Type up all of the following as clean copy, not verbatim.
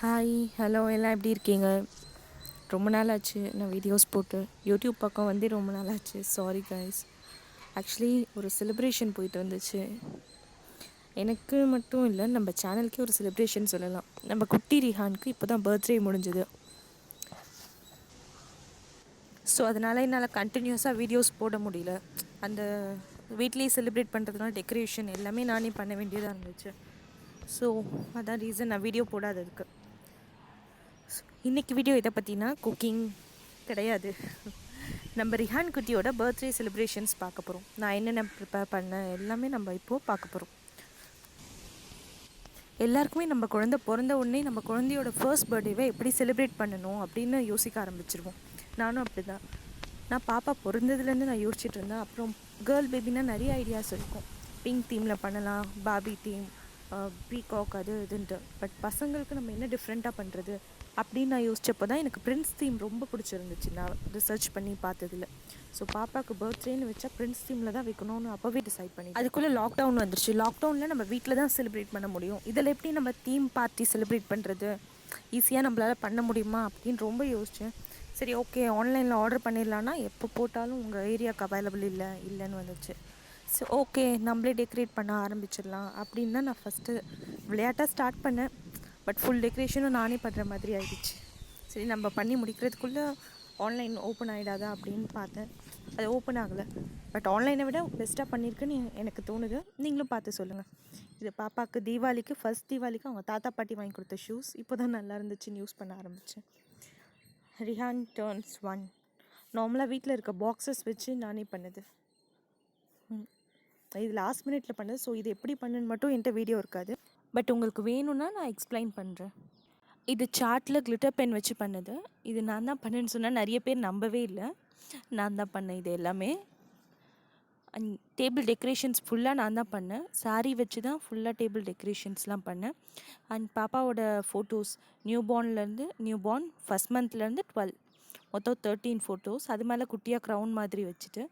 Hi hello எல்லாம் எப்படி இருக்கீங்க? ரொம்ப நாள் ஆச்சு நான் வீடியோஸ் போட்டு. யூடியூப் பக்கம் வந்து ரொம்ப நாள் ஆச்சு. Sorry guys. ஆக்சுவலி ஒரு செலிப்ரேஷன் போயிட்டு வந்துச்சு. எனக்கு மட்டும் இல்லை, நம்ம சேனலுக்கே ஒரு செலிப்ரேஷன் சொல்லலாம். நம்ம குட்டி ரிஹானுக்கு இப்போ தான் பர்த்டே முடிஞ்சுது. ஸோ அதனால் என்னால் கண்டினியூஸாக வீடியோஸ் போட முடியல. அந்த வீட்லேயே செலிப்ரேட் பண்ணுறதுனால டெக்கரேஷன் எல்லாமே நானே பண்ண வேண்டியதாக இருந்துச்சு. ஸோ அதான் ரீசன் நான் வீடியோ போடாததுக்கு. இன்றைக்கி வீடியோ எதை பற்றினா குக்கிங் கிடையாது. நம்ம ரிஹான் குட்டியோட பர்த்டே செலிப்ரேஷன்ஸ் பார்க்க போகிறோம். நான் என்னென்ன ப்ரிப்பேர் பண்ணேன் எல்லாமே நம்ம இப்போது பார்க்க போகிறோம். எல்லாருக்குமே நம்ம குழந்தை பிறந்த உடனே நம்ம குழந்தையோட ஃபர்ஸ்ட் பர்த்டேவை எப்படி செலிப்ரேட் பண்ணணும் அப்படின்னு யோசிக்க ஆரம்பிச்சிருவோம். நானும் அப்படி தான். நான் பாப்பா பிறந்ததுலேருந்து நான் யோசிச்சுட்டு இருந்தேன். அப்புறம் கேர்ள் பேபின்னா நிறைய ஐடியாஸ் இருக்கும். பிங்க் தீமில் பண்ணலாம், பாபி தீம், பீகாக் அது இதுன்ட்டு. பட் பசங்களுக்கு நம்ம என்ன டிஃப்ரெண்ட்டாக பண்ணுறது அப்படின்னு நான் யோசிச்சப்போ தான் எனக்கு பிரின்ஸ் தீம் ரொம்ப பிடிச்சிருந்துச்சு. நான் ரிசர்ச் பண்ணி பார்த்ததில்ல. ஸோ பாப்பாவுக்கு பர்த்டேன்னு வச்சா பிரின்ஸ் தீமில் தான் வைக்கணும்னு அப்போவே டிசைட் பண்ணி, அதுக்குள்ளே லாக்டவுன் வந்துருச்சு. லாக்டவுனில் நம்ம வீட்டில் தான் செலிப்ரேட் பண்ண முடியும். இதில் எப்படி நம்ம தீம் பார்ட்டி செலிப்ரேட் பண்ணுறது, ஈஸியாக நம்மளால் பண்ண முடியுமா அப்படின்னு ரொம்ப யோசித்தேன். சரி, ஓகே, ஆன்லைனில் ஆர்டர் பண்ணிடலான்னா எப்போ போட்டாலும் உங்கள் ஏரியாவுக்கு அவைலபிள் இல்லைன்னு வந்துச்சு. ஸோ ஓகே, நம்மளே டெக்கரேட் பண்ண ஆரம்பிச்சிடலாம் அப்படின்னு தான் நான் ஃபஸ்ட்டு விளையாட்டாக ஸ்டார்ட் பண்ணேன். பட் ஃபுல் டெக்கரேஷனும் நானே பண்ணுற மாதிரி ஆகிடுச்சு. சரி, நம்ம பண்ணி முடிக்கிறதுக்குள்ளே ஆன்லைன் ஓப்பன் ஆகிடாதா அப்படின்னு பார்த்தேன். அது ஓப்பன் ஆகலை. பட் ஆன்லைனை விட பெஸ்ட்டாக பண்ணியிருக்குன்னு எனக்கு தோணுது. நீங்களும் பார்த்து சொல்லுங்கள். இது பாப்பாவுக்கு தீபாவளிக்கு, ஃபஸ்ட் தீபாவளிக்கு அவங்க தாத்தா பாட்டி வாங்கி கொடுத்த ஷூஸ். இப்போ தான் நல்லா இருந்துச்சுன்னு யூஸ் பண்ண ஆரம்பித்தேன். ரிஹான் டர்ன்ஸ் 1. நார்மலாக வீட்டில் இருக்க பாக்ஸஸ் வச்சு நானே பண்ணது. இது லாஸ்ட் மினிட்ல பண்ணது. ஸோ இது எப்படி பண்ணுன்னு மட்டும் என்கிட்ட வீடியோ இருக்காது. பட் உங்களுக்கு வேணும்னா நான் எக்ஸ்பிளைன் பண்ணுறேன். இது சார்ட்டில் கிளிட்டர் பென் வச்சு பண்ணது. இது நான் தான் பண்ணேன்னு சொன்னால் நிறைய பேர் நம்பவே இல்லை. நான் தான் பண்ணேன் இது எல்லாமே. அண்ட் டேபிள் டெக்கரேஷன்ஸ் ஃபுல்லாக நான் தான் பண்ணேன். சாரீ வச்சு தான் ஃபுல்லாக டேபிள் டெக்கரேஷன்ஸ்லாம் பண்ணேன். அண்ட் பாப்பாவோட ஃபோட்டோஸ் நியூ பார்ன் ஃபஸ்ட் மந்த்லேருந்து 12 மொத்தம் 13 ஃபோட்டோஸ். அது மேலே குட்டியாக க்ரௌன் மாதிரி வச்சுட்டு,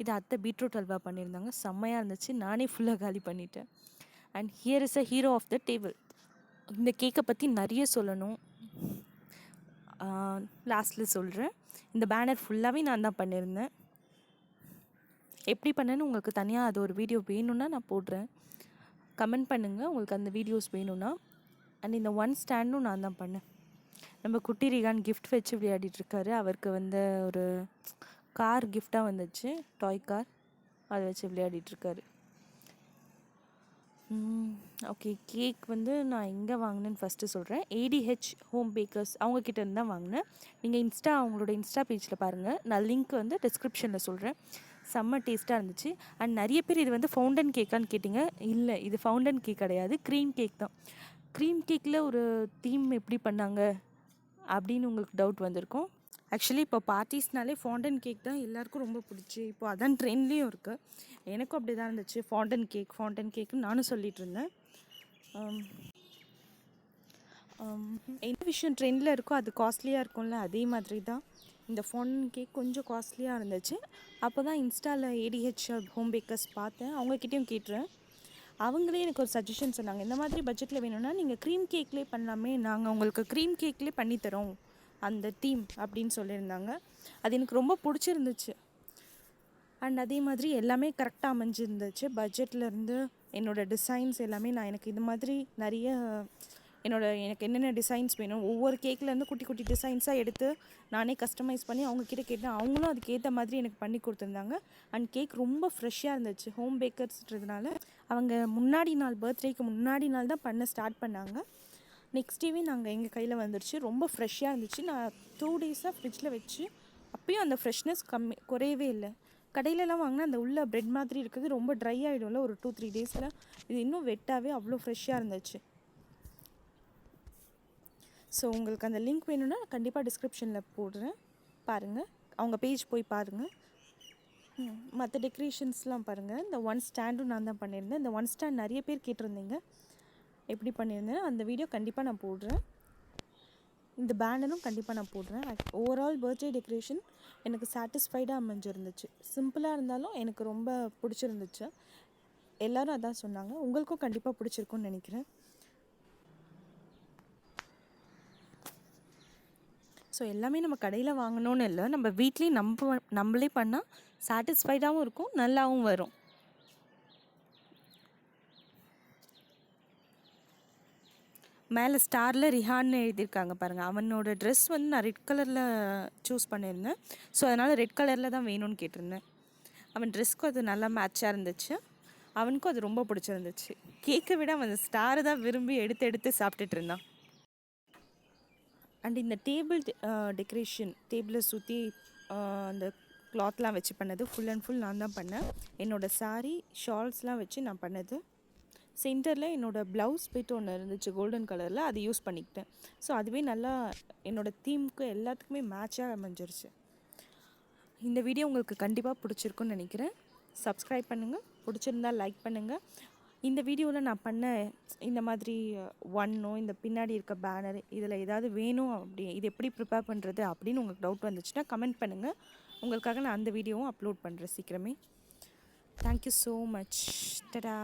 இது அத்தை பீட்ரூட் அல்வா பண்ணியிருந்தாங்க. செம்மையாக இருந்துச்சு. நானே ஃபுல்லாக காலி பண்ணிட்டேன். And here is a hero of the table. இந்த கேக்கை பற்றி நிறைய சொல்லணும், லாஸ்ட்டில் சொல்கிறேன். இந்த பேனர் ஃபுல்லாகவே நான் தான் பண்ணியிருந்தேன். எப்படி பண்ணேன்னு உங்களுக்கு தனியாக அது ஒரு வீடியோ வேணும்னா நான் போடுறேன். கமெண்ட் பண்ணுங்கள் உங்களுக்கு அந்த வீடியோஸ் வேணும்னா. அண்ட் இந்த ஒன் ஸ்டாண்டும் நான் தான் பண்ணேன். நம்ம குட்டி ரிகான் கிஃப்ட் வச்சு விளையாடிட்டுருக்காரு. அவருக்கு வந்து ஒரு கார் கிஃப்டாக வந்துச்சு, டாய் கார். அதை வச்சு விளையாடிட்டுருக்காரு. ஓகே, கேக் வந்து நான் எங்கே வாங்கினேன்னு ஃபஸ்ட்டு சொல்கிறேன். ஏடிஹெச் ஹோம் பேக்கர்ஸ் அவங்கக்கிட்ட இருந்து தான் வாங்கினேன். நீங்கள் அவங்களோட இன்ஸ்டா பேஜில் பாருங்கள். நான் லிங்க் வந்து டிஸ்கிரிப்ஷனில் சொல்கிறேன். செம்ம டேஸ்ட்டாக இருந்துச்சு. அண்ட் நிறைய பேர் இது வந்து ஃபவுண்டன் கேக்கான்னு கேட்டிங்க. இல்லை, இது ஃபவுண்டன் கேக் கிடையாது, க்ரீம் கேக் தான். க்ரீம் கேக்கில் ஒரு தீம் எப்படி பண்ணாங்க அப்படின்னு உங்களுக்கு டவுட் வந்திருக்கும். ஆக்சுவலி இப்போ பார்ட்டிஸ்னாலே ஃபாண்டன் கேக் தான் எல்லாேருக்கும் ரொம்ப பிடிச்சி, இப்போ அதான் ட்ரெண்ட்லேயும் இருக்குது. எனக்கும் அப்படி தான் இருந்துச்சு. ஃபாண்டன் கேக்குன்னு நானும் சொல்லிகிட்டு இருந்தேன். என்ன விஷயம் ட்ரெண்டில் இருக்கோ அது காஸ்ட்லியாக இருக்கும்ல, அதே மாதிரி தான் இந்த ஃபாண்டன் கேக் கொஞ்சம் காஸ்ட்லியாக இருந்துச்சு. அப்போ தான் இன்ஸ்டாவில் ஏடிஹெச் ஹோம் பேக்கர்ஸ் பார்த்தேன். அவங்கக்கிட்டேயும் கேட்டுறேன். அவங்களே எனக்கு ஒரு சஜஷன் சொன்னாங்க. இந்த மாதிரி பட்ஜெட்டில் வேணும்னா நீங்கள் க்ரீம் கேக்லேயே பண்ணலாமே, நாங்கள் உங்களுக்கு க்ரீம் கேக்லேயே பண்ணித்தரோம் அந்த தீம் அப்படின்னு சொல்லியிருந்தாங்க. அது எனக்கு ரொம்ப பிடிச்சிருந்துச்சு. அண்ட் அதே மாதிரி எல்லாமே கரெக்டாக அமைஞ்சிருந்துச்சு. பட்ஜெட்லேருந்து என்னோடய டிசைன்ஸ் எல்லாமே எனக்கு இது மாதிரி நிறைய எனக்கு என்னென்ன டிசைன்ஸ் வேணும், ஒவ்வொரு கேக்லேருந்து குட்டி குட்டி டிசைன்ஸாக எடுத்து நானே கஸ்டமைஸ் பண்ணி அவங்கக்கிட்ட கேட்டேன். அவங்களும் அதுக்கேற்ற மாதிரி எனக்கு பண்ணி கொடுத்துருந்தாங்க. அண்ட் கேக் ரொம்ப ஃப்ரெஷ்ஷாக இருந்துச்சு. ஹோம் பேக்கர்ஸ்ன்றதுனால அவங்க பர்த்டேக்கு முன்னாடி நாள் தான் பண்ண ஸ்டார்ட் பண்ணாங்க. நெக்ஸ்ட் டேவே நாங்கள் எங்கள் கையில் வந்துடுச்சு. ரொம்ப ஃப்ரெஷ்ஷாக இருந்துச்சு. நான் 2 டேஸாக ஃப்ரிட்ஜில் வச்சு அப்பயும் அந்த ஃப்ரெஷ்னஸ் குறையவே இல்லை. கடையிலலாம் வாங்கினா அந்த உள்ள ப்ரெட் மாதிரி இருக்குது, ரொம்ப ட்ரை ஆகிடும்ல ஒரு 2-3 டேஸில். இது இன்னும் வெட்டாகவே அவ்வளோ ஃப்ரெஷ்ஷாக இருந்துச்சு. ஸோ உங்களுக்கு அந்த லிங்க் வேணும்னா கண்டிப்பாக டிஸ்கிரிப்ஷனில் போடுறேன், பாருங்கள். அவங்க பேஜ் போய் பாருங்கள். மற்ற டெக்கரேஷன்ஸ்லாம் பாருங்கள். இந்த ஒன் ஸ்டாண்டும் நான் தான் பண்ணியிருந்தேன். இந்த ஒன் ஸ்டாண்ட் நிறைய பேர் கேட்டிருந்தீங்க எப்படி பண்ணியிருந்தேன். அந்த வீடியோ கண்டிப்பாக நான் போடுறேன். இந்த பேனரும் கண்டிப்பாக நான் போடுறேன். ஓவரால் பர்த்டே டெக்கரேஷன் எனக்கு சாட்டிஸ்ஃபைடாக அமைஞ்சிருந்துச்சு. சிம்பிளாக இருந்தாலும் எனக்கு ரொம்ப பிடிச்சிருந்துச்சு. எல்லோரும் அதான் சொன்னாங்க. உங்களுக்கும் கண்டிப்பாக பிடிச்சிருக்குன்னு நினைக்கிறேன். ஸோ எல்லாமே நம்ம கடையில் வாங்கணும்னு இல்லை, நம்ம வீட்லேயும் நம்மளே பண்ணால் சாட்டிஸ்ஃபைடாகவும் இருக்கும், நல்லாவும் வரும். மேலே ஸ்டாரில் ரிஹான்னு எழுதியிருக்காங்க பாருங்கள். அவனோட ட்ரெஸ் வந்து நான் ரெட் கலரில் சூஸ் பண்ணியிருந்தேன். ஸோ அதனால் ரெட் கலரில் தான் வேணும்னு கேட்டிருந்தேன். அவன் ட்ரெஸ்க்கும் அது நல்லா மேட்சாக இருந்துச்சு, அவனுக்கும் அது ரொம்ப பிடிச்சிருந்துச்சு. கேக்கை விட அவன் ஸ்டாரை தான் விரும்பி எடுத்து சாப்பிட்டுட்டு இருந்தான். அண்ட் இந்த டேபிள் டெக்கரேஷன், டேபிளை சுற்றி அந்த கிளாத்லாம் வச்சு பண்ணது ஃபுல் அண்ட் ஃபுல் நான் தான் பண்ணேன். என்னோடய சாரீ ஷால்ஸ்லாம் வச்சு நான் பண்ணது. சென்டரில் என்னோடய ப்ளவுஸ் போய்ட்டு ஒன்று இருந்துச்சு கோல்டன் கலரில், அது யூஸ் பண்ணிக்கிட்டேன். ஸோ அதுவே நல்லா என்னோடய தீமுக்கு எல்லாத்துக்குமே மேட்சாக அமைஞ்சிருச்சு. இந்த வீடியோ உங்களுக்கு கண்டிப்பாக பிடிச்சிருக்குன்னு நினைக்கிறேன். சப்ஸ்கிரைப் பண்ணுங்கள், பிடிச்சிருந்தால் லைக் பண்ணுங்கள். இந்த வீடியோவில் நான் பண்ண இந்த மாதிரி ஒன்னும் இந்த பின்னாடி இருக்க பேனர் இதில் ஏதாவது வேணும் அப்படி இது எப்படி ப்ரிப்பேர் பண்ணுறது அப்படின்னு உங்களுக்கு டவுட் வந்துச்சுன்னா கமெண்ட் பண்ணுங்கள். உங்களுக்காக நான் அந்த வீடியோவும் அப்லோட் பண்ணுறேன் சீக்கிரமே. Thank you so much. டடா.